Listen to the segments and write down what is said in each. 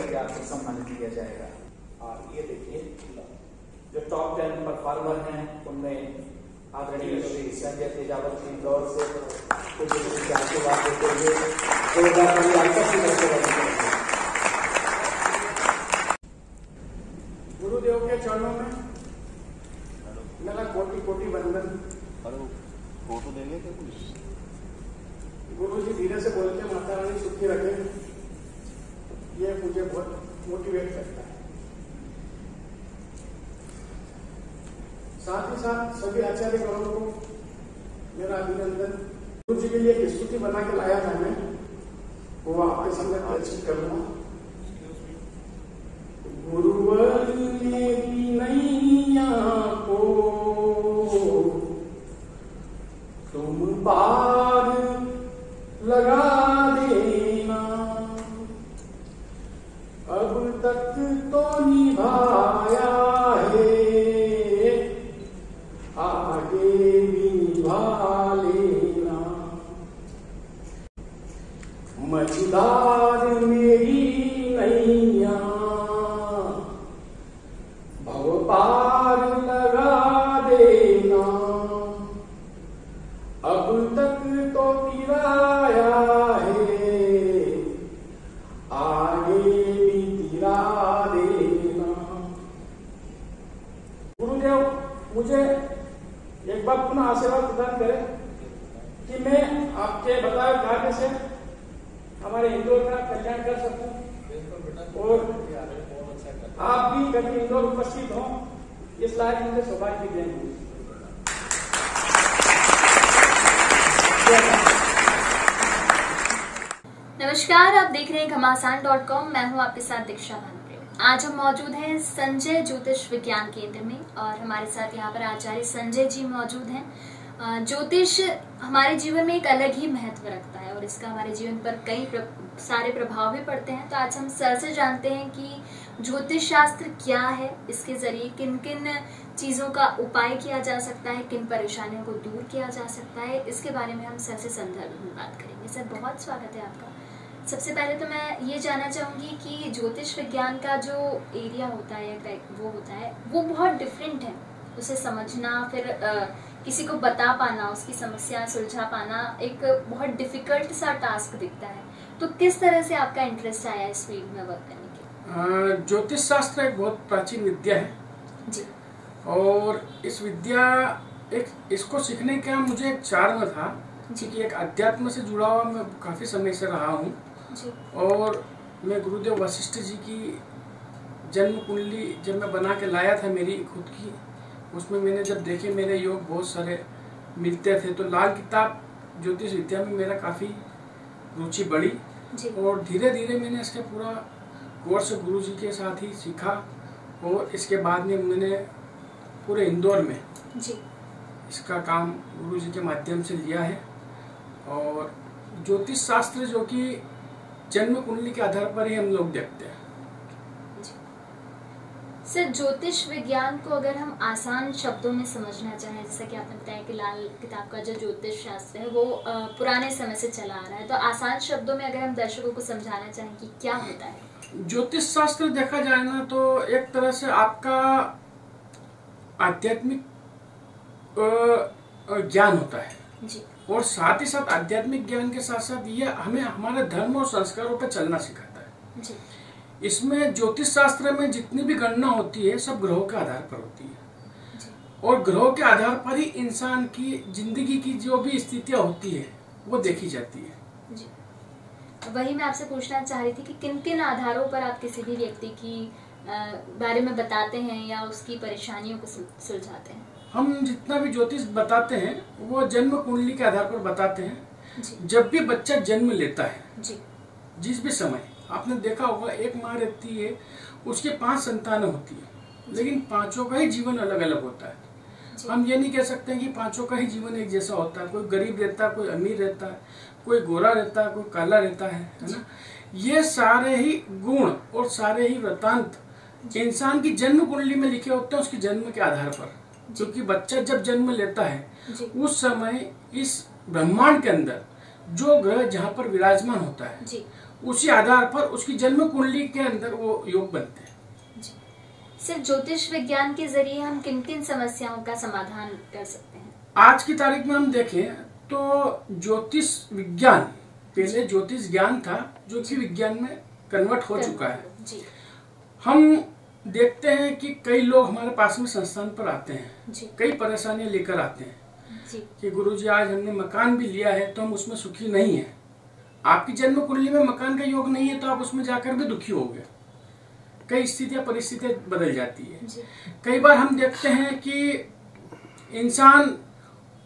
करके आपको सम्मानित किया जाएगा। और ये देखिए जो टॉप 10 परफॉर्मर हैं उनमें आदरणीय श्री संजय तेजावत की दौर से कुछ आशीर्वाद देते हुए 2000 गुरुदेव के चरणों में मेरा कोटि कोटि वंदन। फोटो देंगे क्या कुछ? गुरु जी धीरे से बोलते माता रानी सुखी रखे, ये मुझे बहुत मोटिवेट करता है। साथ ही साथ सभी आचार्य गणों को मेरा अभिनंदन। गुरु जी के लिए एक स्तुति बना के लाया था मैं, वो आपके सामने प्रदर्शित करूंगा। गुरुवर मेरी नैया को तुम पार लगा देना, अब तक तो निभाया है, आगे भी निभा लेना। मझधार मेरी नैया भव पार लगा देना, अब तक तो तिराया है, आगे भी तिरा देना। गुरुदेव मुझे एक बार पुनः आशीर्वाद प्रदान करें कि मैं आपके बताए कार्य से हमारे इंदौर का कल्याण कर सकूं और आप भी कभी इंदौर उपस्थित हों, इस लायक मुझे सौभाग्य देंगे। नमस्कार, आप देख रहे हैं घमासान.com। मैं हूं आपके साथ दीक्षा भानुप्रिय। आज हम मौजूद हैं संजय ज्योतिष विज्ञान केंद्र में और हमारे साथ यहाँ पर आचार्य संजय जी मौजूद हैं। ज्योतिष हमारे जीवन में एक अलग ही महत्व रखता है और इसका हमारे जीवन पर कई सारे प्रभाव भी पड़ते हैं। तो आज हम सर से जानते हैं कि ज्योतिष शास्त्र क्या है, इसके जरिए किन किन चीजों का उपाय किया जा सकता है, किन परेशानियों को दूर किया जा सकता है, इसके बारे में हम सर से संदर्भ में बात करेंगे। सर बहुत स्वागत है आपका। सबसे पहले तो मैं ये जानना चाहूंगी कि ज्योतिष विज्ञान का जो एरिया होता है वो बहुत डिफरेंट है। उसे समझना, फिर किसी को बता पाना, उसकी समस्या सुलझा पाना एक बहुत डिफिकल्ट सा टास्क दिखता है। तो किस तरह से आपका इंटरेस्ट आया इस फील्ड में वर्क करने के? ज्योतिष शास्त्र एक बहुत प्राचीन विद्या है जी। और इस विद्या इसको सीखने का मुझे एक चार्म था कि एक अध्यात्म से जुड़ा हुआ मैं काफी समय से रहा हूँ। और मैं गुरुदेव वशिष्ठ जी की जन्म कुंडली जब मैं बना के लाया था मेरी खुद की, उसमें मैंने जब देखे मेरे योग बहुत सारे मिलते थे, तो लाल किताब ज्योतिष विद्या में मेरा काफ़ी रुचि बढ़ी और धीरे धीरे मैंने इसका पूरा कोर्स गुरु जी के साथ ही सीखा और इसके बाद में मैंने पूरे इंदौर में इसका काम गुरु जी के माध्यम से लिया है। और ज्योतिष शास्त्र जो कि जन्म कुंडली के आधार पर ही हम लोग देखते हैं। सर, ज्योतिष विज्ञान को अगर हम आसान शब्दों में समझना चाहें, जैसा कि आपने बताया कि लाल किताब का जो ज्योतिष शास्त्र है वो पुराने समय से चला आ रहा है, तो आसान शब्दों में अगर हम दर्शकों को समझाना चाहें कि क्या होता है? ज्योतिष शास्त्र देखा जाए ना तो एक तरह से आपका आध्यात्मिक ज्ञान होता है जी। और साथ ही साथ आध्यात्मिक ज्ञान के साथ साथ ये हमें हमारे धर्म और संस्कारों पर चलना सिखाता है जी। इसमें ज्योतिष शास्त्र में जितनी भी गणना होती है सब ग्रहों के आधार पर होती है और ग्रहों के आधार पर ही इंसान की जिंदगी की जो भी स्थितियां होती है वो देखी जाती है जी। वही मैं आपसे पूछना चाह रही थी कि किन किन आधारों पर आप किसी भी व्यक्ति की बारे में बताते हैं या उसकी परेशानियों को सुलझाते हैं? हम जितना भी ज्योतिष बताते हैं वो जन्म कुंडली के आधार पर बताते हैं जी। जब भी बच्चा जन्म लेता है जी। जिस भी समय आपने देखा होगा एक माँ रहती है, उसके 5 संतानें होती है, लेकिन पांचों का ही जीवन अलग अलग होता है। हम ये नहीं कह सकते कि पांचों का ही जीवन एक जैसा होता है। कोई गरीब रहता है, कोई अमीर रहता है, कोई गोरा रहता है, कोई काला रहता है ना। ये सारे ही गुण और सारे ही वृतांत इंसान की जन्म कुंडली में लिखे होते हैं उसके जन्म के आधार पर। क्योंकि बच्चा जब जन्म लेता है उस समय इस ब्रह्मांड के अंदर जो ग्रह जहाँ पर विराजमान होता है उसी आधार पर उसकी जन्म कुंडली के अंदर वो योग बनते हैं। सिर्फ ज्योतिष विज्ञान के जरिए हम किन किन समस्याओं का समाधान कर सकते हैं? आज की तारीख में हम देखें तो ज्योतिष विज्ञान, पहले ज्योतिष ज्ञान था जो कि विज्ञान में कन्वर्ट हो चुका है। जी। हम देखते हैं कि कई लोग हमारे पास में संस्थान पर आते हैं, जी। कई परेशानियां लेकर आते हैं जी। कि गुरुजी आज हमने मकान भी लिया है तो हम उसमें सुखी नहीं है। आपकी जन्म कुंडली में मकान का योग नहीं है तो आप उसमें जाकर भी दुखी होगे। कई स्थितियां परिस्थितियां बदल जाती है। कई बार हम देखते हैं कि इंसान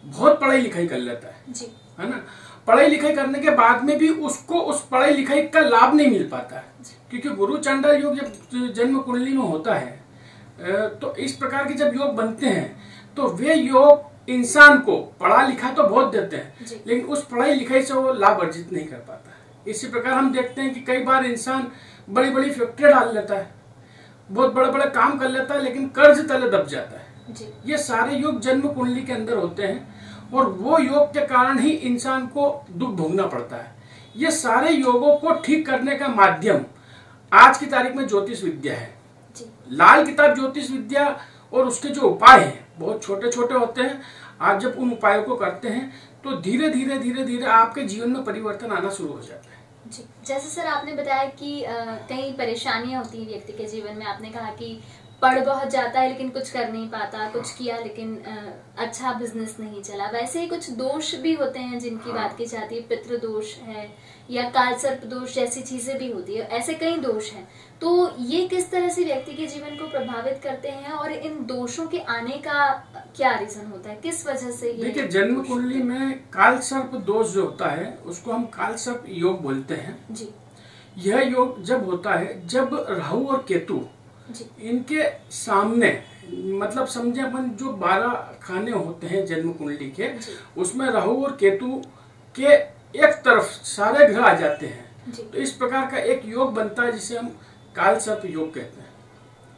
बहुत पढ़ाई लिखाई कर लेता है, है ना, पढ़ाई लिखाई करने के बाद में भी उसको उस पढ़ाई लिखाई का लाभ नहीं मिल पाता है, क्योंकि गुरु चंडाल योग जब जन्म कुंडली में होता है तो इस प्रकार के जब योग बनते हैं तो वे योग इंसान को पढ़ा लिखा तो बहुत देते हैं, लेकिन उस पढ़ाई लिखाई से वो लाभ अर्जित नहीं कर पाता है। इसी प्रकार हम देखते हैं कि कई बार इंसान बड़ी बड़ी फैक्ट्री डाल लेता है, बहुत बड़े बड़े काम कर लेता है, लेकिन कर्ज तले दब जाता है। ये सारे योग जन्म कुंडली के अंदर होते हैं और वो योग के कारण ही इंसान को दुख भोगना पड़ता है। ये सारे योगों को ठीक करने का माध्यम आज की तारीख में ज्योतिष विद्या है। लाल किताब ज्योतिष विद्या और उसके जो उपाय हैं बहुत छोटे छोटे होते हैं। आप जब उन उपायों को करते हैं तो धीरे धीरे धीरे धीरे आपके जीवन में परिवर्तन आना शुरू हो जाता है। जी, जैसे सर आपने बताया कि कई परेशानियां होती हैं व्यक्ति के जीवन में। आपने कहा कि पढ़ बहुत जाता है लेकिन कुछ कर नहीं पाता, कुछ किया लेकिन अच्छा बिजनेस नहीं चला। वैसे ही कुछ दोष भी होते हैं जिनकी बात की जाती है, पितृ दोष है या काल सर्प दोष जैसी चीजें भी होती है। ऐसे कई दोष हैं, तो ये किस तरह से व्यक्ति के जीवन को प्रभावित करते हैं और इन दोषों के आने का क्या रीजन होता है, किस वजह से? देखिए, जन्म कुंडली में काल सर्प दोष जो होता है उसको हम काल सर्प योग बोलते हैं। जी। यह योग जब होता है जब राहु और केतु इनके सामने, मतलब समझे अपन जो 12 खाने होते हैं जन्म कुंडली के, उसमें राहु और केतु के एक तरफ सारे ग्रह आ जाते हैं, तो इस प्रकार का एक योग बनता है जिसे हम काल सर्प योग कहते हैं।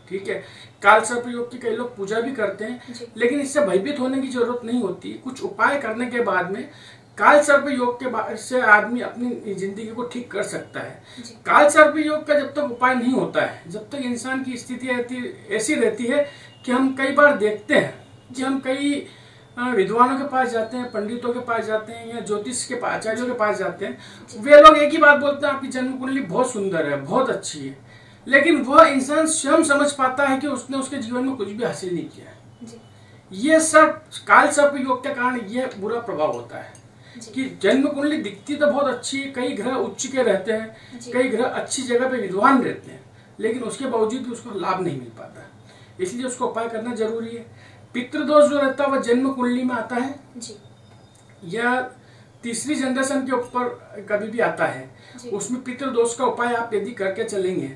ठीक है, काल सर्प योग की कई लोग पूजा भी करते हैं, लेकिन इससे भयभीत होने की जरूरत नहीं होती। कुछ उपाय करने के बाद में काल सर्प योग के बाद से आदमी अपनी जिंदगी को ठीक कर सकता है। काल सर्प योग का जब तक उपाय नहीं होता है, जब तक इंसान की स्थिति ऐसी रहती है कि हम कई बार देखते हैं कि हम कई विद्वानों के पास जाते हैं, पंडितों के पास जाते हैं या ज्योतिष के पास, आचार्यों के पास जाते हैं, वे लोग एक ही बात बोलते हैं, आपकी जन्म कुंडली बहुत सुंदर है, बहुत अच्छी है, लेकिन वह इंसान स्वयं समझ पाता है कि उसने उसके जीवन में कुछ भी हासिल नहीं किया है। ये सब काल सर्प योग के कारण यह बुरा प्रभाव होता है कि जन्म कुंडली दिखती तो बहुत अच्छी है, कई ग्रह उच्च के रहते हैं, कई ग्रह अच्छी जगह पे विद्वान रहते हैं, लेकिन उसके बावजूद भी उसको लाभ नहीं मिल पाता। इसलिए उसको उपाय करना जरूरी है। पितृदोष जो रहता है वह जन्म कुंडली में आता है या तीसरी जनरेशन के ऊपर कभी भी आता है, उसमें पितृदोष का उपाय आप यदि करके चलेंगे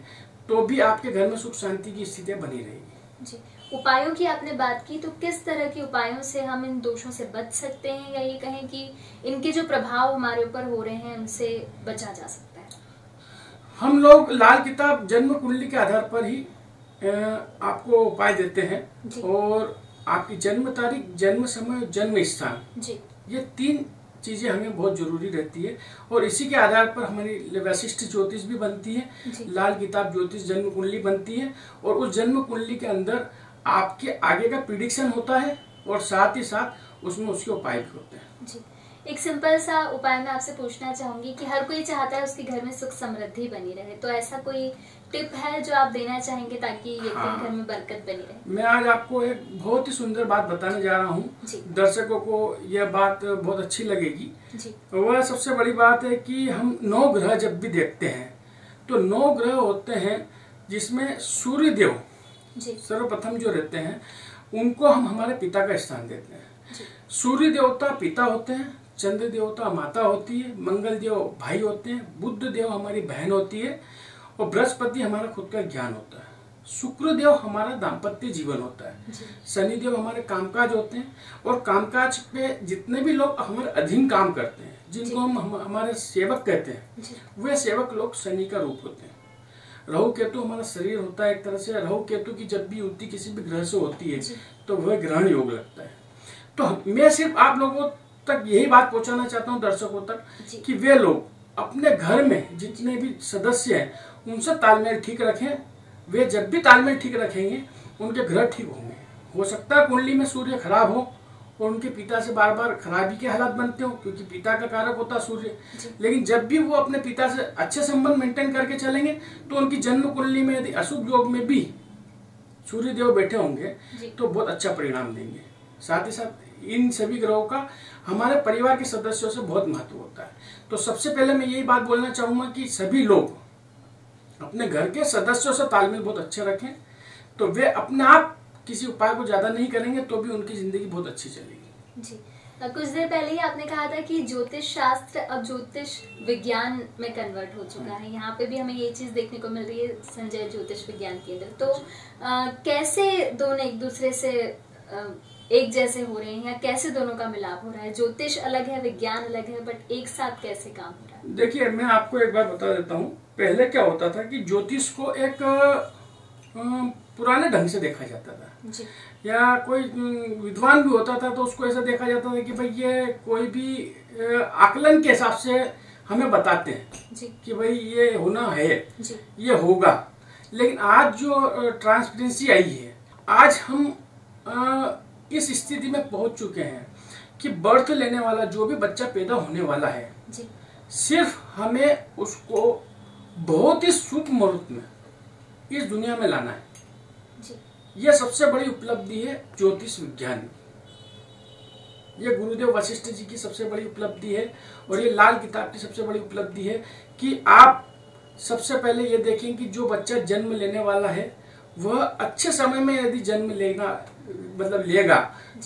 तो भी आपके घर में सुख शांति की स्थिति बनी रहेगी। जी। उपायों की आपने बात की, तो किस तरह के उपायों से हम इन दोषों से बच सकते हैं, या ये कहें कि इनके जो प्रभाव हमारे ऊपर हो रहे हैं उनसे बचा जा सकता है? हम लोग लाल किताब जन्म कुंडली के आधार पर ही आपको उपाय देते हैं और आपकी जन्म तारीख, जन्म समय, जन्म स्थान, ये 3 चीजें हमें बहुत जरूरी रहती है और इसी के आधार पर हमारी वैशिष्ट ज्योतिष भी बनती है, लाल किताब ज्योतिष जन्म कुंडली बनती है और उस जन्म कुंडली के अंदर आपके आगे का प्रिडिक्शन होता है और साथ ही साथ उसमें उसके उपाय भी होते हैं। जी। एक सिंपल सा उपाय मैं आपसे पूछना चाहूंगी कि हर कोई चाहता है उसके घर में सुख समृद्धि बनी रहे, तो ऐसा कोई टिप है जो आप देना चाहेंगे ताकि व्यक्ति के घर में बरकत बनी रहे? मैं आज आपको एक बहुत ही सुंदर बात बताने जा रहा हूँ, दर्शकों को यह बात बहुत अच्छी लगेगी। वह सबसे बड़ी बात है कि हम 9 ग्रह जब भी देखते हैं तो 9 ग्रह होते हैं जिसमें सूर्य देव सर्वप्रथम जो रहते हैं उनको हम हमारे पिता का स्थान देते हैं। सूर्य देवता पिता होते हैं, चंद्र देवता माता होती है, मंगल देव भाई होते हैं, बुध देव हमारी बहन होती है और बृहस्पति हमारा खुद का ज्ञान होता है, शुक्र देव हमारा दाम्पत्य जीवन होता है, शनि देव हमारे कामकाज होते हैं और कामकाज पे जितने भी लोग हमारे अधीन काम करते हैं, जिनको हम हमारे सेवक कहते हैं, वे सेवक लोग शनि का रूप होते हैं। राहु केतु हमारा शरीर होता है एक तरह से। राहु केतु की जब भी युति किसी भी ग्रह से होती है तो वह ग्रहण योग लगता है। तो मैं सिर्फ आप लोगों तक यही बात पहुंचाना चाहता हूं, दर्शकों तक, कि वे लोग अपने घर में जितने भी सदस्य हैं उनसे तालमेल ठीक रखें। वे जब भी तालमेल ठीक रखेंगे उनके घर ठीक होंगे। हो सकता है कुंडली में सूर्य खराब हो और उनके पिता से बार बार खराबी के हालात बनते हो, क्योंकि पिता का कारक होता है सूर्य। लेकिन जब भी वो अपने पिता से अच्छे संबंध मेंटेन करके चलेंगे तो उनकी जन्म कुंडली में यदि अशुभ योग में भी सूर्य देव बैठे होंगे तो बहुत अच्छा परिणाम देंगे। साथ ही साथ इन सभी ग्रहों का हमारे परिवार के सदस्यों से बहुत महत्व होता है। तो सबसे पहले मैं यही बात बोलना चाहूंगा कि सभी लोग अपने घर के सदस्यों से तालमेल बहुत अच्छा रखें, तो वे अपने आप किसी उपाय को ज्यादा नहीं करेंगे तो भी उनकी जिंदगी बहुत अच्छी चलेगी। जी, कुछ देर पहले ही आपने कहा था कि ज्योतिष शास्त्र अब ज्योतिष विज्ञान में कन्वर्ट हो चुका है। यहाँ पे भी हमें ये चीज देखने को मिल रही है संजय ज्योतिष विज्ञान केंद्र। तो कैसे दोनों एक दूसरे से एक जैसे हो रहे हैं, या कैसे दोनों का मिलाप हो रहा है? ज्योतिष अलग है, विज्ञान अलग है, बट एक साथ कैसे काम हो रहा है? देखिए, मैं आपको एक बार बता देता हूँ। पहले क्या होता था कि ज्योतिष को एक पुराने ढंग से देखा जाता था जी। या कोई विद्वान भी होता था तो उसको ऐसा देखा जाता था कि भाई ये कोई भी आकलन के हिसाब से हमें बताते हैं जी। कि भाई ये होना है जी। ये होगा। लेकिन आज जो ट्रांसपेरेंसी आई है, आज हम इस स्थिति में पहुंच चुके हैं कि बर्थ लेने वाला जो भी बच्चा पैदा होने वाला है जी। सिर्फ हमें उसको बहुत ही शुभ मुहूर्त में इस दुनिया में लाना है जी। यह सबसे बड़ी उपलब्धि है ज्योतिष विज्ञान की। यह गुरुदेव वशिष्ठ जी की सबसे बड़ी उपलब्धि है और ये लाल किताब की सबसे बड़ी उपलब्धि है कि आप सबसे पहले ये देखें कि जो बच्चा जन्म लेने वाला है वह अच्छे समय में यदि जन्म लेगा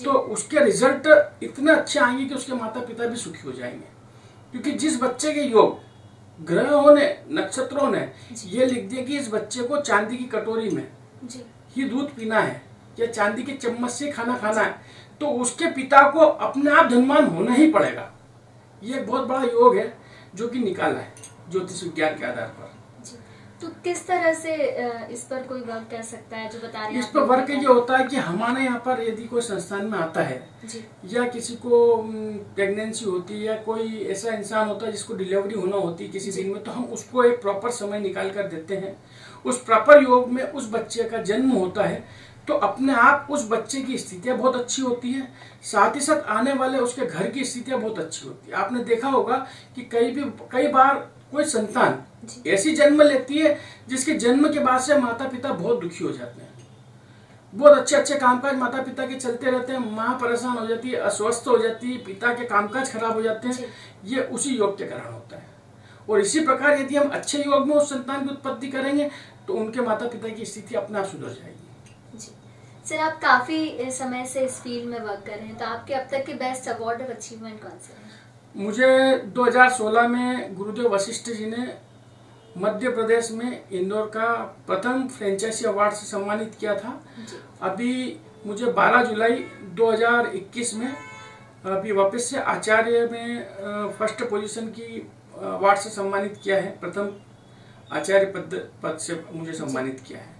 तो उसके रिजल्ट इतने अच्छे आएंगे कि उसके माता पिता भी सुखी हो जाएंगे। क्योंकि जिस बच्चे के योग ग्रहों ने, नक्षत्रों ने ये लिख दिया कि इस बच्चे को चांदी की कटोरी में ही दूध पीना है या चांदी के चम्मच से खाना खाना है, तो उसके पिता को अपने आप धनवान होना ही पड़ेगा। ये एक बहुत बड़ा योग है जो कि निकाला है ज्योतिष विज्ञान के आधार पर। तो किस तरह से इस पर कोई वर्क कर सकता है, जो बता रहे हैं? इस पर वर्क ये होता है कि हमारे यहाँ पर यदि कोई संस्थान में आता है जी। या किसी को प्रेगनेंसी होती है या कोई ऐसा इंसान होता है जिसको डिलीवरी होना होती है किसी दिन में, तो हम उसको एक प्रॉपर समय निकाल कर देते हैं। उस प्रॉपर योग में उस बच्चे का जन्म होता है तो अपने आप उस बच्चे की स्थितियां बहुत अच्छी होती है। साथ ही साथ आने वाले उसके घर की स्थितियां बहुत अच्छी होती है। आपने देखा होगा कि कई बार कोई संतान ऐसी जन्म लेती है जिसके जन्म के बाद से माता पिता बहुत दुखी हो जाते हैं। बहुत अच्छे अच्छे कामकाज माता पिता के चलते रहते हैं, माँ परेशान हो जाती है, अस्वस्थ हो जाती है, पिता के कामकाज खराब हो जाते हैं। ये उसी योग के कारण होता है। और इसी प्रकार यदि हम अच्छे योग में उस संतान की उत्पत्ति करेंगे तो उनके माता पिता की स्थिति अपने आप सुधर जाएगी। जी सर, आप काफी समय से इस फील्ड में वर्क कर रहे हैं, तो आपके अब तक के बेस्ट अवार्ड और अचीवमेंट कौन से हैं? मुझे 2016 में गुरुदेव वशिष्ठ जी ने मध्य प्रदेश में इंदौर का प्रथम फ्रेंचाइजी अवार्ड से सम्मानित किया था। अभी मुझे 12 जुलाई 2021 में अभी वापस से आचार्य में फर्स्ट पोजीशन की अवार्ड से सम्मानित किया है। प्रथम आचार्य पद से मुझे सम्मानित किया है।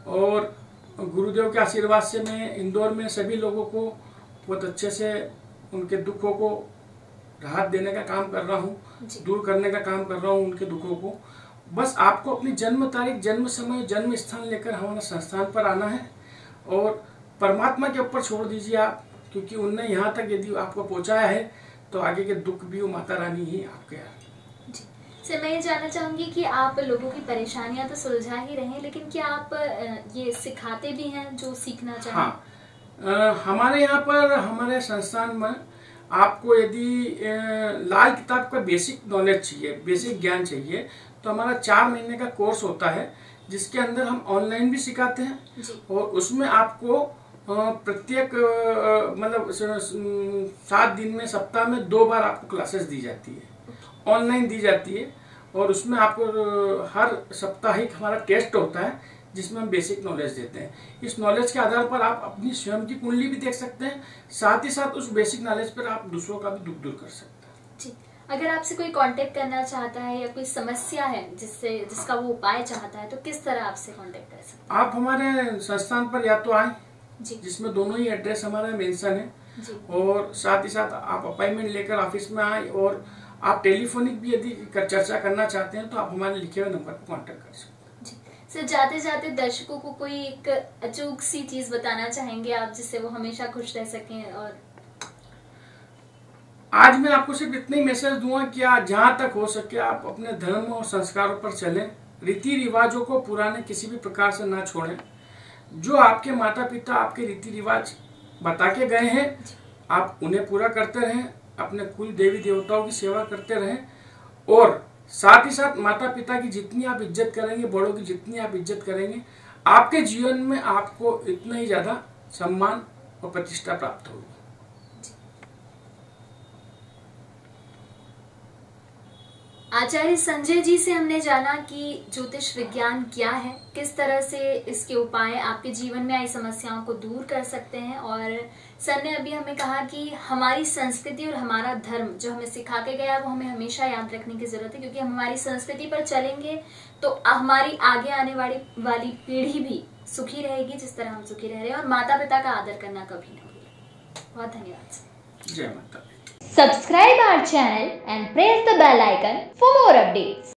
और गुरुदेव के आशीर्वाद से मैं इंदौर में सभी लोगों को बहुत अच्छे से उनके दुखों को राहत देने का काम कर रहा हूँ, दूर करने का काम कर रहा हूँ उनके दुखों को। बस आपको अपनी जन्म तारीख, जन्म समय, जन्म स्थान लेकर हमारे संस्थान पर आना है और परमात्मा के ऊपर छोड़ दीजिए आप, क्योंकि उनने यहाँ तक यदि आपको पहुँचाया है तो आगे के दुख भी वो माता रानी ही आपके हैं। सर, मैं ये जानना चाहूंगी कि आप लोगों की परेशानियां तो सुलझा ही रहे हैं, लेकिन क्या आप ये सिखाते भी हैं जो सीखना चाहें? हाँ, हमारे यहाँ पर हमारे संस्थान में आपको यदि लाल किताब का बेसिक नॉलेज चाहिए, बेसिक ज्ञान चाहिए, तो हमारा 4 महीने का कोर्स होता है जिसके अंदर हम ऑनलाइन भी सिखाते हैं और उसमें आपको प्रत्येक मतलब 7 दिन में, सप्ताह में 2 बार आपको क्लासेस दी जाती है, ऑनलाइन दी जाती है। और उसमें आपको हर साप्ताहिक हमारा टेस्ट होता है जिसमें हम बेसिक नॉलेज देते हैं। इस नॉलेज के आधार पर आप अपनी स्वयं की कुंडली भी देख सकते हैं, साथ ही साथ उस बेसिक नॉलेज पर आप दूसरों का भी दुख दूर कर सकते हैं। जी, अगर आपसे कोई कांटेक्ट करना चाहता है या कोई समस्या है जिसका वो उपाय चाहता है, तो किस तरह आपसे कांटेक्ट कर सकते हैं? आप हमारे संस्थान पर या तो आए, जिसमें दोनों ही एड्रेस हमारा मेंशन है, और साथ ही साथ आप अपॉइंटमेंट लेकर ऑफिस में आए और आप टेलीफोनिक भी यदि चर्चा करना चाहते हैं तो आप हमारे लिखे हुए नंबर पर कॉन्टेक्ट कर सकते हैं। सर, जाते जाते दर्शकों को कोई एक अचूक सी चीज बताना चाहेंगे आप, जिससे वो हमेशा खुश रह सकें? और आज मैं आपको सिर्फ इतना ही मैसेज दूंगा कि आप जहां तक हो सके आप अपने धर्म और संस्कारों पर चलें, रीति रिवाजों को पुराने किसी भी प्रकार से ना छोड़ें। जो आपके माता पिता आपके रीति रिवाज बता के गए हैं आप उन्हें पूरा करते रहें, अपने कुल देवी देवताओं की सेवा करते रहें और साथ ही साथ माता पिता की जितनी आप इज्जत करेंगे, बड़ों की जितनी आप इज्जत करेंगे, आपके जीवन में आपको इतना ही ज्यादा सम्मान और प्रतिष्ठा प्राप्त होगी। आचार्य संजय जी से हमने जाना कि ज्योतिष विज्ञान क्या है, किस तरह से इसके उपाय आपके जीवन में आई समस्याओं को दूर कर सकते हैं। और सर ने अभी हमें कहा कि हमारी संस्कृति और हमारा धर्म जो हमें सिखा के गया वो हमें हमेशा याद रखने की जरूरत है, क्योंकि हम हमारी संस्कृति पर चलेंगे तो हमारी आगे आने वाली पीढ़ी भी सुखी रहेगी जिस तरह हम सुखी रह रहे हैं। और माता पिता का आदर करना कभी ना भूलें। बहुत धन्यवाद सर। जय माता। Subscribe our channel and press the bell icon for more updates.